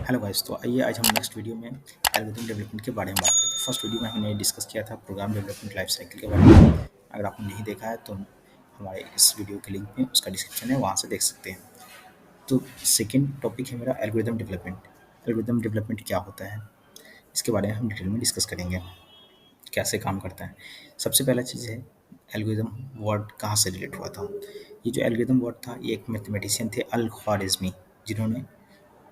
Hello guys, तो आइए आज हम नेक्स्ट वीडियो में एल्गोरिथम डेवलपमेंट के बारे में बात करते हैं। फर्स्ट वीडियो में हमने डिस्कस किया था प्रोग्राम डेवलपमेंट लाइफ साइकिल के बारे में। अगर आपने नहीं देखा है तो हमारे इस वीडियो के लिंक में उसका डिस्क्रिप्शन है, वहाँ से देख सकते हैं। तो सेकेंड टॉपिक है मेरा एल्गोरिथम डेवलपमेंट। एल्गोरिथम डेवलपमेंट क्या होता है, इसके बारे में हम डिटेल में डिस्कस करेंगे, कैसे काम करता है। सबसे पहला चीज़ है एल्गोरिथम वर्ड कहाँ से रिलेट हुआ था। ये जो एल्गोरिथम वर्ड था, ये एक मैथमेटिशियन थे अल ख्वारिज़मी, जिन्होंने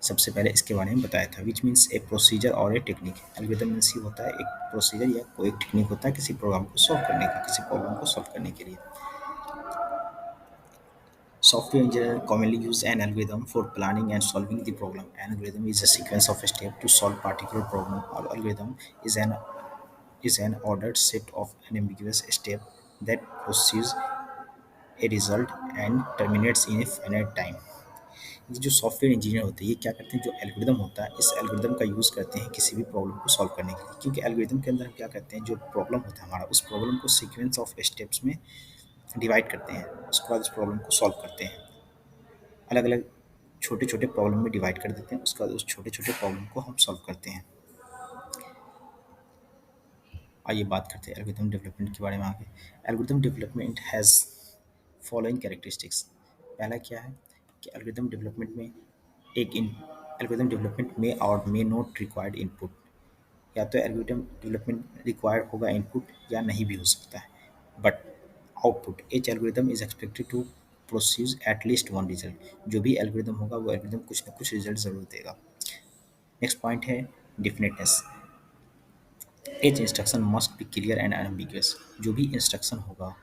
सबसे पहले इसके बारे में बताया था। विच मीन्स ए प्रोसीजर और ए टेक्निक। एल्गोरिथम मीन्स ये होता है एक प्रोसीजर या कोई एक टेक्निक होता है किसी प्रोग्राम को सॉल्व करने का, किसी प्रॉब्लम को सॉल्व करने के लिए। Software engineers commonly use an algorithm for planning and solving the problem. An algorithm is a sequence of steps to solve particular problem. Or algorithm is an ordered set of unambiguous steps that produces a result and terminates in a finite time. ये जो software engineer होते हैं, ये क्या करते हैं, जो algorithm होता है, इस एल्गोरिदम का यूज़ करते हैं किसी भी प्रॉब्लम को सॉल्व करने के लिए। क्योंकि एल्गोरिदम के अंदर हम क्या करते हैं, जो प्रॉब्लम होता है हमारा, उस प्रॉब्लम को सीक्वेंस ऑफ स्टेप्स में डिवाइड करते हैं। उसके बाद उस प्रॉब्लम को सॉल्व करते हैं, अलग अलग छोटे छोटे प्रॉब्लम में डिवाइड कर देते हैं। उसके बाद उस छोटे छोटे प्रॉब्लम को हम सॉल्व करते हैं। आइए बात करते हैं एल्गोरिथम डेवलपमेंट के बारे में आगे। Algorithm development has following characteristics. पहला क्या है कि एल्गोरिथम डेवलपमेंट में एक इन एल्गोरिथम डेवलपमेंट में और मे नॉट रिक्वायर्ड इनपुट। या तो एल्गोरिथम डेवलपमेंट रिक्वायर्ड होगा इनपुट, या नहीं भी हो सकता है। But output each algorithm is expected to produce at least one result. जो भी एल्गोरिथम होगा वो एल्गोरिथम कुछ ना कुछ रिजल्ट जरूर देगा। नेक्स्ट पॉइंट है definiteness. Each instruction must be clear and unambiguous. जो भी इंस्ट्रक्शन होगा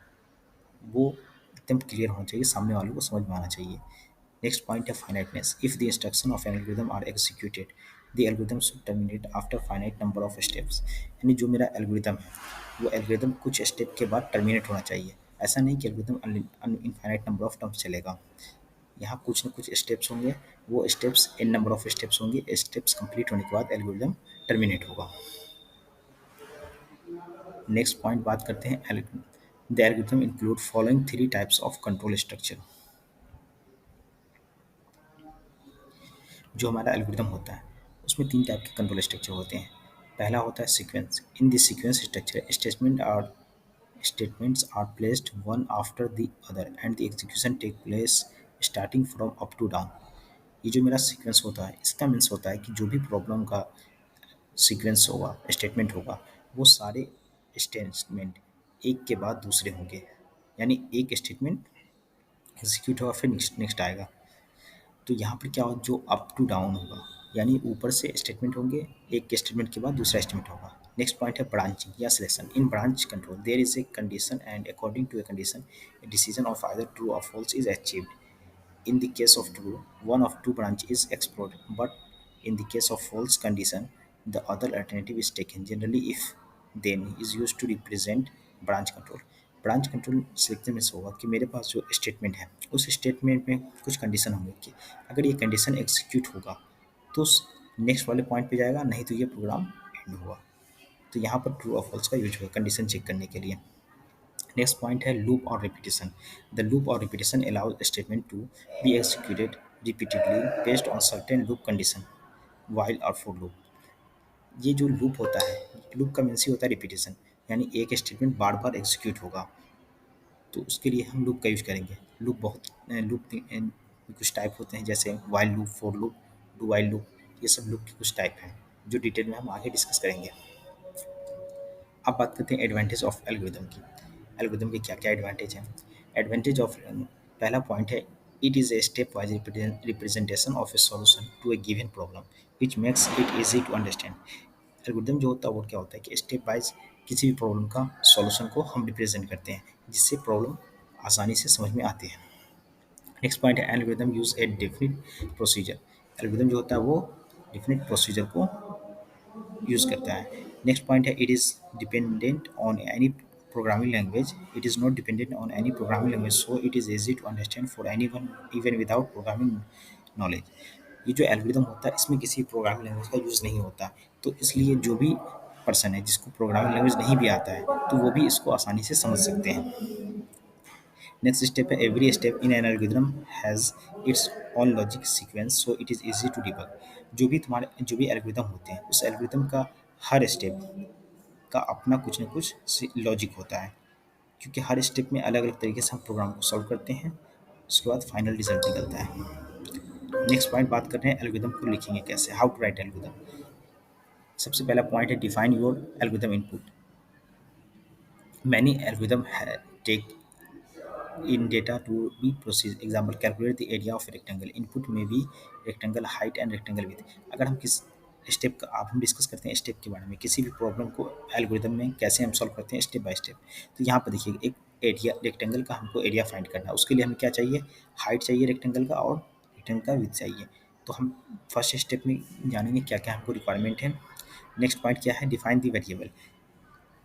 वो एकदम क्लियर होना चाहिए, सामने वालों को समझ में आना चाहिए। नेक्स्ट पॉइंट है finiteness. If the instruction of an algorithm are executed, the algorithm should terminate after finite number of steps. यानी जो मेरा एल्गोरिथम है, वो एल्गोरिथम कुछ स्टेप के बाद टर्मिनेट होना चाहिए। ऐसा नहीं कि algorithm infinite number of terms चलेगा। यहाँ कुछ ना कुछ स्टेप्स होंगे, वो steps in number of steps होंगे। स्टेप्स कंप्लीट होने के बाद एल्गोरिथम टर्मिनेट होगा। नेक्स्ट पॉइंट बात करते हैं the algorithm include following three types of control structure. जो हमारा एल्गोरिथम होता है उसमें तीन टाइप के कंट्रोल स्ट्रक्चर होते हैं। पहला होता है sequence. In this sequence structure statements are placed one after the other and the execution take place starting from up to down। ये जो मेरा सीक्वेंस होता है, इसका मीन्स होता है कि जो भी प्रॉब्लम का सीक्वेंस होगा, स्टेटमेंट होगा, वो सारे स्टेटमेंट एक के बाद दूसरे होंगे। यानी एक स्टेटमेंट एग्जीक्यूट होगा, फिर नेक्स्ट नेक्स्ट आएगा। तो यहाँ पर क्या होगा, जो अप टू डाउन होगा, यानी ऊपर से स्टेटमेंट होंगे, एक स्टेटमेंट के बाद दूसरा स्टेटमेंट होगा। नेक्स्ट पॉइंट है ब्रांचिंग या selection. In branch control there is a condition and according to a condition a decision of either true or false is achieved. In the case of true, one of two branch is explored, but in the case of false condition, the other alternative is taken. Generally, if then is used to represent branch control। Branch control सीखने में से होगा कि मेरे पास जो statement है, उस statement में कुछ कंडीशन होंगे कि अगर ये कंडीशन एग्जीक्यूट होगा तो नेक्स्ट वाले पॉइंट पे जाएगा, नहीं तो ये प्रोग्राम एंड होगा। तो यहाँ पर ट्रू और फॉल्स का यूज होगा कंडीशन चेक करने के लिए। नेक्स्ट पॉइंट है लूप और रिपीटिशन। द लूप और repetition allows statement to be executed repeatedly based on certain loop condition while और फॉर लूप। ये जो लूप होता है, लूप का मीन्स ही होता है रिपीटिशन, यानी एक स्टेटमेंट बार बार एग्जीक्यूट होगा। तो उसके लिए हम लूप का यूज करेंगे। लूप कुछ टाइप होते हैं, जैसे while loop, for loop, do while loop. ये सब लूप के कुछ टाइप हैं जो डिटेल में हम आगे डिस्कस करेंगे। अब बात करते हैं एडवांटेज ऑफ एल्गोरिदम की। एल्गोरिदम के क्या क्या एडवांटेज हैं। एडवांटेज ऑफ पहला पॉइंट है it is a stepwise representation of a solution to a given problem which makes it easy to understand. Algorithm जो होता है वो क्या होता है कि स्टेप वाइज किसी भी प्रॉब्लम का सॉल्यूशन को हम रिप्रेजेंट करते हैं, जिससे प्रॉब्लम आसानी से समझ में आती है। नेक्स्ट पॉइंट है एल्गोरिदम यूज ए डेफिनिट प्रोसीजर। एल्गोरिदम जो होता है वो डेफिनिट प्रोसीजर को यूज़ करता है। नेक्स्ट पॉइंट है it is dependent on any programming language. It is not dependent on any programming language, so it is easy to understand for anyone even without programming knowledge. ये जो algorithm होता है इसमें किसी programming language का use नहीं होता, तो इसलिए जो भी पर्सन है जिसको प्रोग्रामिंग लैंग्वेज नहीं भी आता है, तो वो भी इसको आसानी से समझ सकते हैं। नेक्स्ट स्टेप है every step in an algorithm has its own logic sequence so it is easy to debug. जो भी एल्गोरिथम होते हैं उस एल्गोरिथम का हर स्टेप का अपना कुछ ना कुछ लॉजिक होता है, क्योंकि हर स्टेप में अलग अलग तरीके से हम प्रोग्राम को सॉल्व करते हैं, उसके बाद फाइनल रिजल्ट निकलता है। नेक्स्ट पॉइंट बात कर रहे हैं एल्गोरिथम को लिखेंगे कैसे, हाउ टू राइट एल्गोरिथम। सबसे पहला पॉइंट है define your algorithm input. Many algorithm take in data to be processed. Example, calculate the area of a rectangle. Input may be rectangle height and rectangle width. अगर हम किस step का अब हम discuss करते हैं स्टेप के बारे में, किसी भी प्रॉब्लम को एल्गोरिदम में कैसे हम सॉल्व करते हैं स्टेप बाय स्टेप। तो यहाँ पर देखिए एक एरिया रेक्टेंगल का हमको एरिया फाइंड करना है, उसके लिए हमें क्या चाहिए, हाइट चाहिए रेक्टेंगल का और रेक्टेंगल का विड्थ चाहिए। तो हम फर्स्ट स्टेप में जानेंगे क्या क्या हमको रिक्वायरमेंट है। नेक्स्ट पॉइंट क्या है, डिफाइन दी वेरिएबल।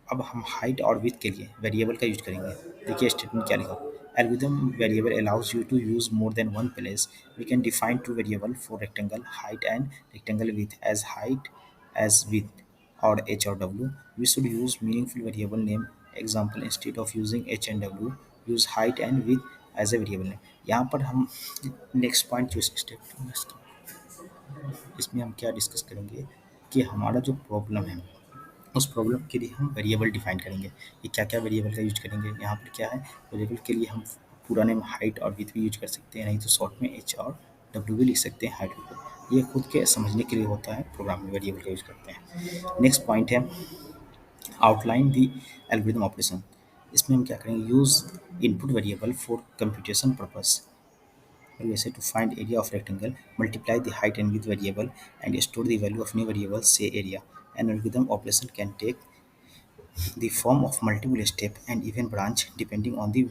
अब हम हाइट और विड्थ के लिए वेरिएबल का यूज करेंगे। देखिए स्टेटमेंट क्या लिखा, algorithm variable allows you to use more than one place. We can define two variable for rectangle height and rectangle width as height as width और एच और W. We should use meaningful variable name. Example, instead of using H and W use height and width as a variable name. यहाँ पर हम next point जो step इसमें हम क्या discuss करेंगे कि हमारा जो प्रॉब्लम है उस प्रॉब्लम के लिए हम वेरिएबल डिफाइन करेंगे कि क्या क्या वेरिएबल का यूज करेंगे। यहाँ पर क्या है, वेरिएबल के लिए हम पूरा नेम हाइट और विथ भी यूज कर सकते हैं, नहीं तो शॉर्ट में एच और डब्ल्यू भी लिख सकते हैं हाइट को। ये खुद के समझने के लिए होता है, प्रोग्राम में वेरिएबल का यूज करते हैं। नेक्स्ट पॉइंट है आउटलाइन दी एल्गोरिथम ऑपरेशन। इसमें हम क्या करेंगे, use input variable for computation purpose. वैसे to find area of rectangle, multiply the height and width variable and store the value of new variable, say area. An algorithm operation can take the form of multiple step and even branch depending on the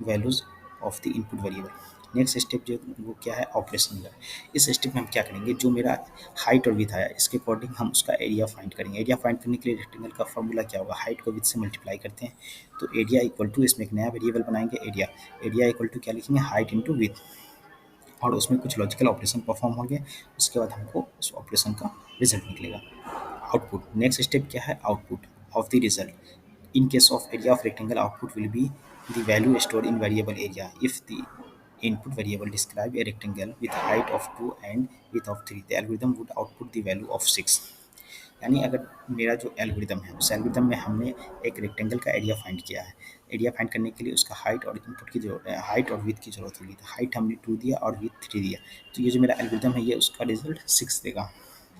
values of the input variable. Next step जो वो क्या है, operation का। इस step में हम क्या करेंगे, जो मेरा हाइट और विथ आया इसके अकॉर्डिंग हम उसका एरिया फाइंड करेंगे। एरिया फाइंड करने के लिए रेक्टेंगल का फॉर्मूला क्या होगा, हाइट को विथ से मल्टीप्लाई करते हैं। तो एरिया इक्वल टू, इसमें एक नया वेरिएबल बनाएंगे एरिया। एरिया इक्वल टू क्या लिखेंगे, हाइट इंटू विथ, और उसमें कुछ लॉजिकल ऑपरेशन परफॉर्म होंगे। उसके बाद हमको उस ऑपरेशन का रिजल्ट निकलेगा। आउटपुट, नेक्स्ट स्टेप क्या है, output of the result. In case of area of rectangle, output will be the value store in variable area. If the input variable describe a rectangle with height of 2 and width of 3, the algorithm would output the value of 6। यानी अगर मेरा जो algorithm है उस algorithm में हमने एक rectangle का एरिया फाइंड किया है, एरिया फाइंड करने के लिए उसका हाइट और इनपुट की जरूरत है, हाइट और विथ की जरूरत होगी। तो हाइट हमने 2 दिया और विथ 3 दिया, तो ये जो मेरा एल्गोरिदम है ये उसका रिजल्ट 6 देगा,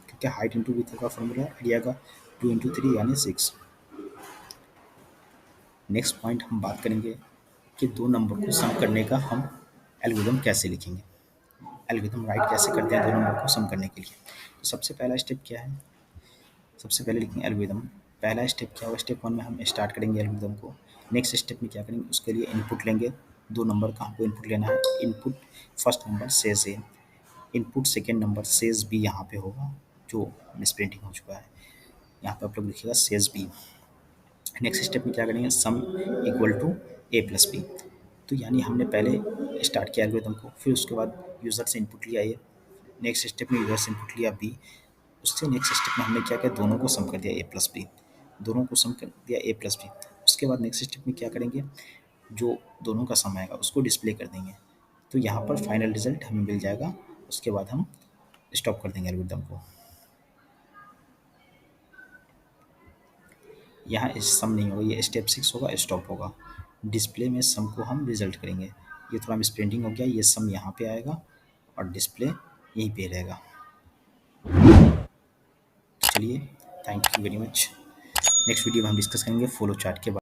क्योंकि हाइट इंटू विथ का फॉर्मूला एरिया का 2 इंटू 3 यानी 6। नेक्स्ट पॉइंट हम बात करेंगे कि दो नंबर को सम करने का हम एल्गोरिदम कैसे लिखेंगे, एल्गोरिदम राइट कैसे करते हैं दो नंबर को सम करने के लिए। तो सबसे पहला स्टेप क्या है, सबसे पहले लिखेंगे एल्गोरिदम। पहला स्टेप क्या होगा, स्टेप 1 में हम स्टार्ट करेंगे एल्गोरिदम को। नेक्स्ट स्टेप में क्या करेंगे, उसके लिए इनपुट लेंगे, दो नंबर का हमको इनपुट लेना है। Input first number says A, input second number says B यहाँ पे होगा, जो मिसप्रिंटिंग हो चुका है, यहाँ पे आप लोग लिखिएगा सेज बी। नेक्स्ट स्टेप में क्या करेंगे, sum equal to A plus B. तो यानी हमने पहले स्टार्ट किया एल्गोरिथम को, फिर उसके बाद यूज़र से इनपुट लिया ए, नेक्स्ट स्टेप में यूज़र से इनपुट लिया बी, उससे नेक्स्ट स्टेप में हमने क्या किया, दोनों को सम कर दिया ए प्लस बी, दोनों को सम कर दिया ए प्लस बी। उसके बाद नेक्स्ट स्टेप में क्या करेंगे, जो दोनों का सम आएगा उसको डिस्प्ले कर देंगे, तो यहाँ पर फाइनल रिजल्ट हमें मिल जाएगा। उसके बाद हम स्टॉप कर देंगे एल्गोरिथम को। यहाँ इस सम नहीं होगा, ये स्टेप 6 होगा, स्टॉप होगा। डिस्प्ले में सम को हम रिजल्ट करेंगे। ये थोड़ा मिसप्रिंटिंग हो गया, ये सम यहाँ पे आएगा और डिस्प्ले यहीं पे रहेगा। चलिए, thank you very much. Next video में हम डिस्कस करेंगे फ्लो चार्ट के बारे में।